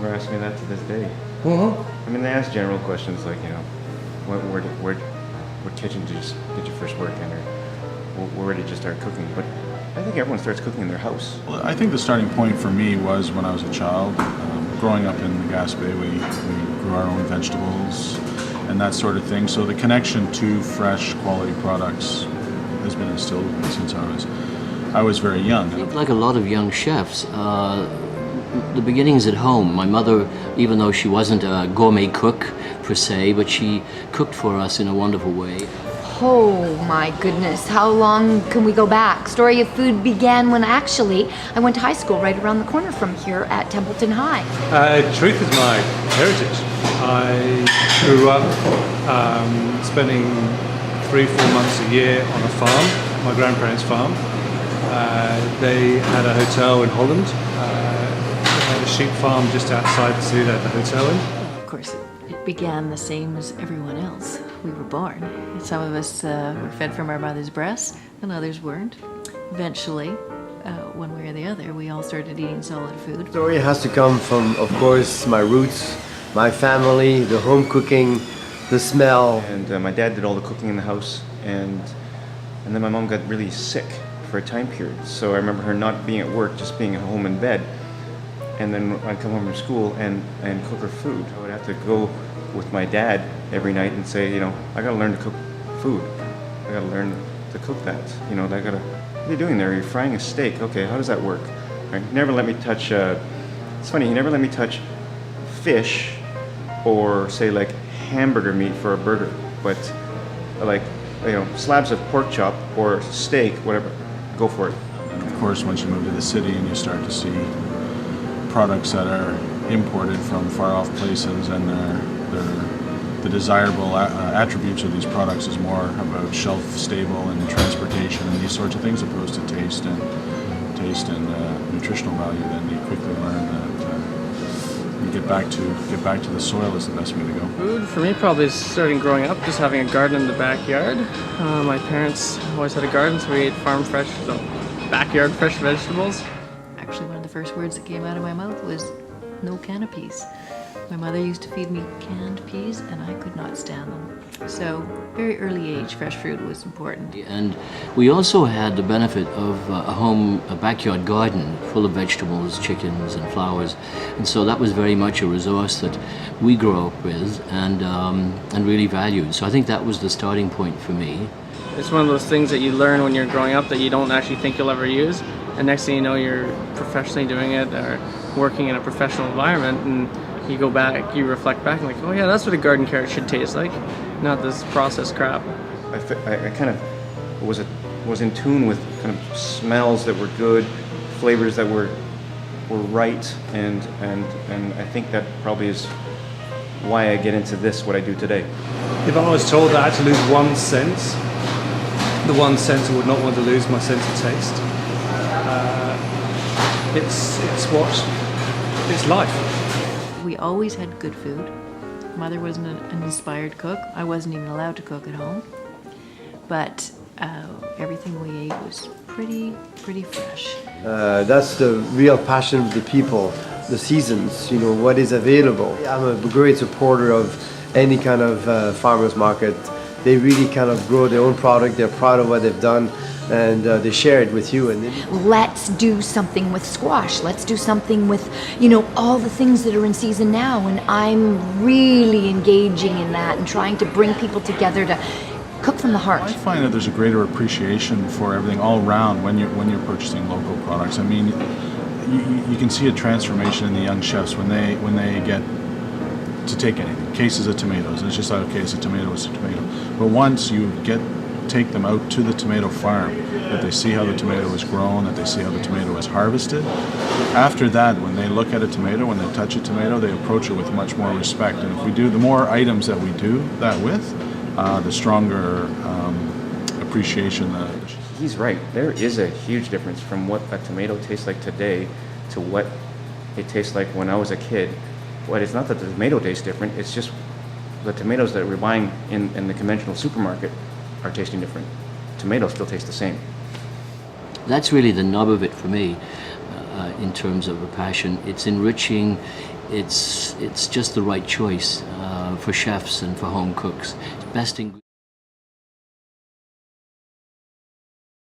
ever ask me that to this day. Mm-hmm. I mean, they ask general questions like, you know, what kitchen did you first work in, or where did you start cooking? But I think everyone starts cooking in their house. Well, I think the starting point for me was when I was a child. Growing up in the Gaspé, we grew our own vegetables and that sort of thing. So the connection to fresh quality products has been instilled in me since I was very young. I think like a lot of young chefs, the beginnings at home. My mother, even though she wasn't a gourmet cook per se, but she cooked for us in a wonderful way. Oh my goodness, how long can we go back? Story of food began when actually I went to high school right around the corner from here at Templeton High. Truth is my heritage. I grew up spending 3-4 months a year on a farm, my grandparents' farm. They had a hotel in Holland. They had a sheep farm just outside the city that the hotel in. Of course, it began the same as everyone else. We were born. Some of us were fed from our mother's breasts, and others weren't. Eventually, one way or the other, we all started eating solid food. The story has to come from, of course, my roots, my family, the home cooking, the smell. And my dad did all the cooking in the house, and then my mom got really sick for a time period. So I remember her not being at work, just being at home in bed. And then I'd come home from school and cook her food. I would have to go with my dad every night and say, you know, I gotta learn to cook food. I gotta learn to cook that. You know, what are you doing there? You're frying a steak. Okay, how does that work? Right? He never let me touch, it's funny, he never let me touch fish or say like hamburger meat for a burger. But like, you know, slabs of pork chop or steak, whatever, go for it. And of course, once you move to the city and you start to see products that are imported from far-off places, and the desirable attributes of these products is more about shelf stable and transportation and these sorts of things, opposed to taste and nutritional value. Then you quickly learn that you get back to the soil is the best way to go. Food for me probably is starting growing up, just having a garden in the backyard. My parents always had a garden, so we ate farm fresh, so backyard fresh vegetables. Actually, one of the first words that came out of my mouth was no canopies. My mother used to feed me canned peas, and I could not stand them. So, very early age, fresh fruit was important. And we also had the benefit of a backyard garden full of vegetables, chickens and flowers. And so that was very much a resource that we grew up with and really valued. So I think that was the starting point for me. It's one of those things that you learn when you're growing up that you don't actually think you'll ever use. And next thing you know, you're professionally doing it or working in a professional environment, and you go back, you reflect back and like, oh yeah, that's what a garden carrot should taste like, not this processed crap. I kind of was in tune with kind of smells that were good, flavors that were right, and I think that probably is why I get into this, what I do today. If I was told that I had to lose one sense, the one sense I would not want to lose, my sense of taste. It's life. We always had good food. Mother wasn't an inspired cook. I wasn't even allowed to cook at home. But everything we ate was pretty fresh. That's the real passion of the people, the seasons, you know, what is available. I'm a great supporter of any kind of farmers market. They really kind of grow their own product, they're proud of what they've done, and they share it with you. And Let's do something with squash. Let's do something with, you know, all the things that are in season now. And I'm really engaging in that and trying to bring people together to cook from the heart. I find that there's a greater appreciation for everything all around when you're purchasing local products. I mean, you can see a transformation in the young chefs when they get to take anything, cases of tomatoes, and it's just like, okay, it's a tomato, it's a tomato. But once you take them out to the tomato farm, that they see how the tomato is grown, that they see how the tomato is harvested. After that, when they look at a tomato, when they touch a tomato, they approach it with much more respect. And if we do, the more items that we do that with, the stronger appreciation that. He's right. There is a huge difference from what a tomato tastes like today to what it tastes like when I was a kid. But it's not that the tomato tastes different, it's just the tomatoes that we're buying in the conventional supermarket are tasting different. Tomatoes still taste the same. That's really the nub of it for me in terms of a passion. It's enriching it's just the right choice for chefs and for home cooks. Best in